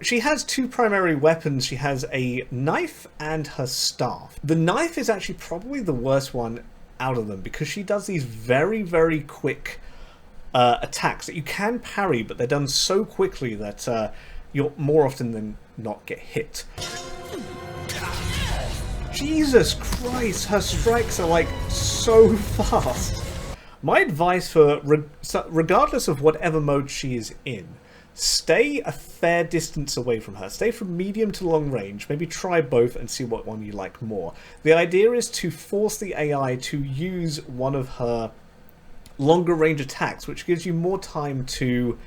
She has two primary weapons. She has a knife and her staff. The knife is actually probably the worst one out of them because she does these very, very quick attacks that you can parry, but they're done so quickly that you'll more often than not get hit. Jesus Christ, her strikes are like so fast. My advice for, regardless of whatever mode she is in, stay a fair distance away from her. Stay from medium to long range. Maybe try both and see what one you like more. The idea is to force the AI to use one of her longer range attacks, which gives you more time to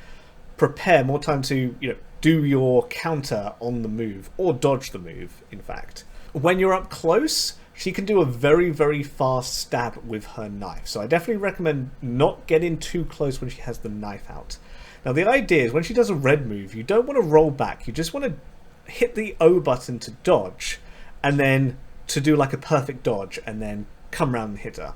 prepare, more time to, you know, do your counter on the move, or dodge the move, in fact. When you're up close, she can do a very, very fast stab with her knife. So I definitely recommend not getting too close when she has the knife out. Now the idea is when she does a red move, you don't want to roll back. You just want to hit the O button to dodge, and then to do like a perfect dodge, and then come around and hit her.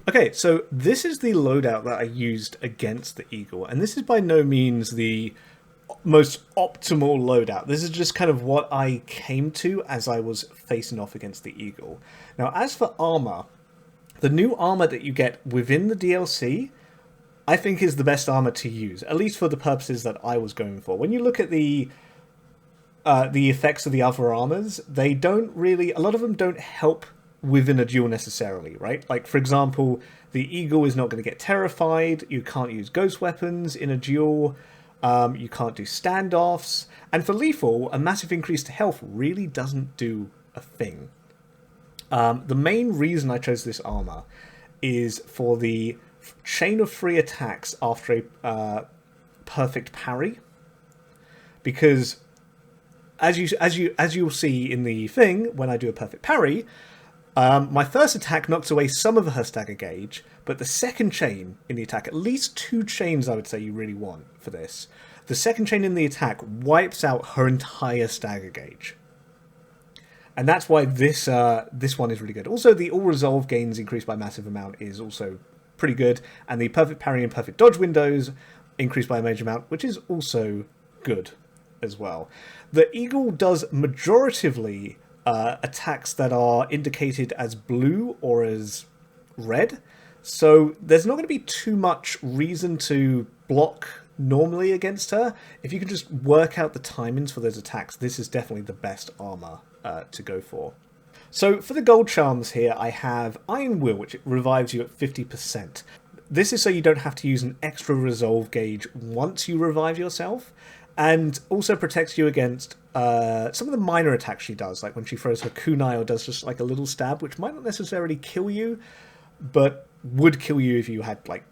Okay, so this is the loadout that I used against the Eagle, and this is by no means the most optimal loadout. This is just kind of what I came to as I was facing off against the Eagle. Now, as for armor, the new armor that you get within the DLC, I think is the best armor to use, at least for the purposes that I was going for. When you look at the effects of the other armors, they don't really, a lot of them don't help within a duel necessarily, right? Like, for example, the Eagle is not going to get terrified, you can't use ghost weapons in a duel, you can't do standoffs, and for lethal, a massive increase to health really doesn't do a thing. The main reason I chose this armor is for the chain of 3 attacks after a perfect parry, because as you'll see in the thing, when I do a perfect parry, my first attack knocks away some of her stagger gauge, but the second chain in the attack, at least 2 chains I would say you really want for this, the second chain in the attack wipes out her entire stagger gauge. And that's why this one is really good. Also, the all resolve gains increased by a massive amount is also pretty good, and the perfect parry and perfect dodge windows increased by a major amount, which is also good as well. The Eagle does majoritively attacks that are indicated as blue or as red, so there's not going to be too much reason to block normally against her. If you can just work out the timings for those attacks, this is definitely the best armor to go for. So for the gold charms here, I have Iron Will, which revives you at 50%. This is so you don't have to use an extra resolve gauge once you revive yourself, and also protects you against some of the minor attacks she does, like when she throws her kunai or does just like a little stab, which might not necessarily kill you, but would kill you if you had like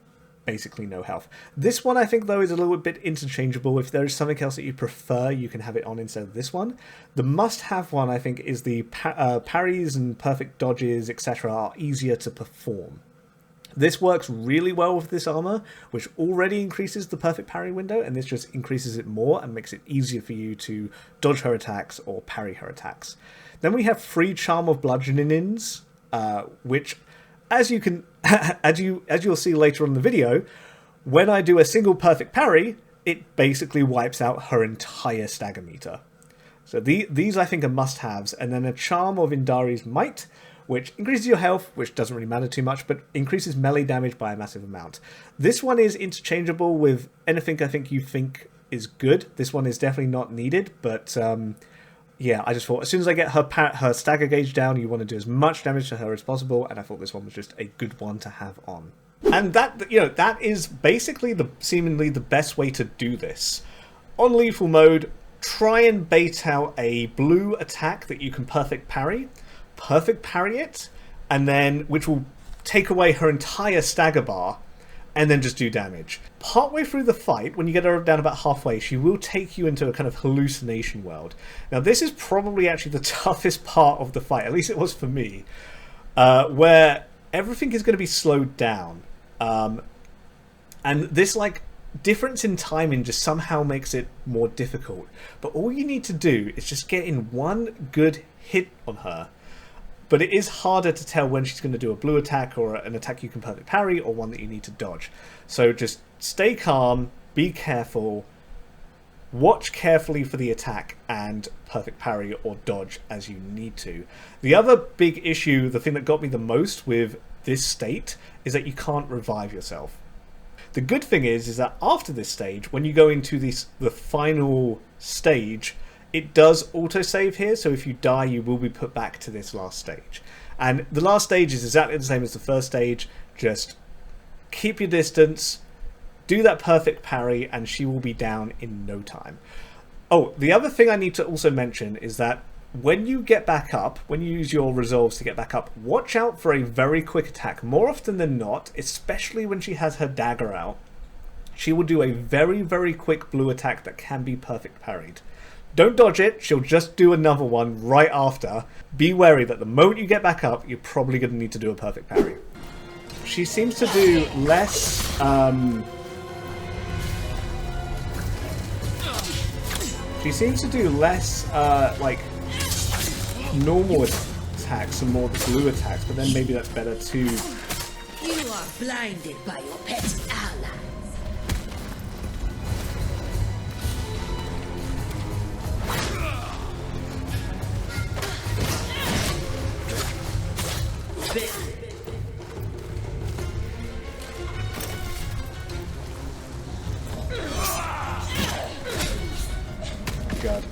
basically no health. This one I think though is a little bit interchangeable. If there is something else that you prefer, you can have it on instead of this one. The must-have one I think is the parries and perfect dodges, etc. are easier to perform. This works really well with this armor, which already increases the perfect parry window, and this just increases it more and makes it easier for you to dodge her attacks or parry her attacks. Then we have free Charm of Bludgeonings, which, as you can, as you'll see later on in the video, when I do a single perfect parry, it basically wipes out her entire stagger meter. So these I think are must-haves, and then a Charm of Indari's Might, which increases your health, which doesn't really matter too much, but increases melee damage by a massive amount. This one is interchangeable with anything I think you think is good. This one is definitely not needed, but yeah, I just thought as soon as I get her stagger gauge down, you want to do as much damage to her as possible, and I thought this one was just a good one to have on. And that, you know, that is basically seemingly the best way to do this. On lethal mode, try and bait out a blue attack that you can perfect parry it, and then which will take away her entire stagger bar, and then just do damage. Partway through the fight, when you get her down about halfway, she will take you into a kind of hallucination world. Now this is probably actually the toughest part of the fight, at least it was for me, where everything is going to be slowed down, and this like difference in timing just somehow makes it more difficult. But all you need to do is just get in one good hit on her, but it is harder to tell when she's going to do a blue attack or an attack you can perfect parry or one that you need to dodge. So just stay calm, be careful, watch carefully for the attack and perfect parry or dodge as you need to. The other big issue, the thing that got me the most with this state, is that you can't revive yourself. The good thing is that after this stage, when you go into the final stage, it does autosave here, so if you die you will be put back to this last stage. And the last stage is exactly the same as the first stage, just keep your distance, do that perfect parry, and she will be down in no time. Oh, the other thing I need to also mention is that when you get back up, when you use your resolves to get back up, watch out for a very quick attack. More often than not, especially when she has her dagger out, she will do a very, very quick blue attack that can be perfect parried. Don't dodge it, she'll just do another one right after. Be wary that the moment you get back up, you're probably going to need to do a perfect parry. She seems to do less... She seems to do less, like, normal attacks and more blue attacks, but then maybe that's better too. You are blinded by your petty allies. God.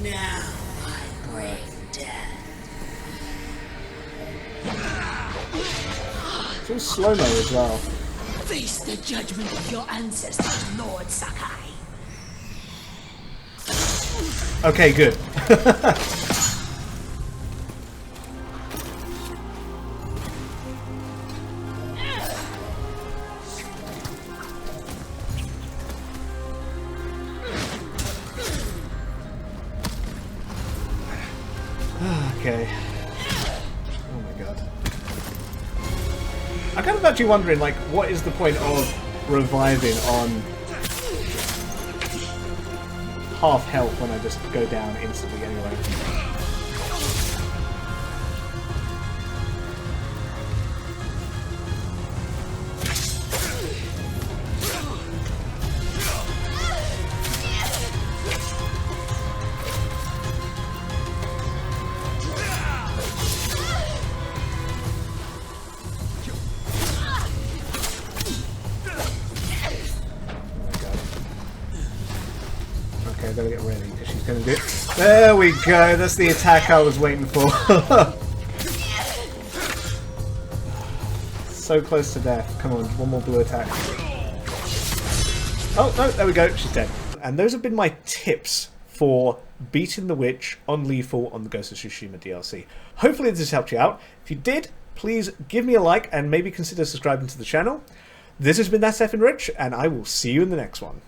Now I bring death. It's all slow-mo as well. Face the judgment of your ancestors, Lord Sakai. Okay, good. Okay. Oh my god. I'm kind of actually wondering, like, what is the point of reviving on half health when I just go down instantly anyway? Okay, better get ready because she's going to do it. There we go, that's the attack I was waiting for. So close to death. Come on, one more blue attack. Oh, no, there we go, she's dead. And those have been my tips for beating the witch on lethal on the Ghost of Tsushima DLC. Hopefully this helped you out. If you did, please give me a like and maybe consider subscribing to the channel. This has been That's Effin' Rich, and I will see you in the next one.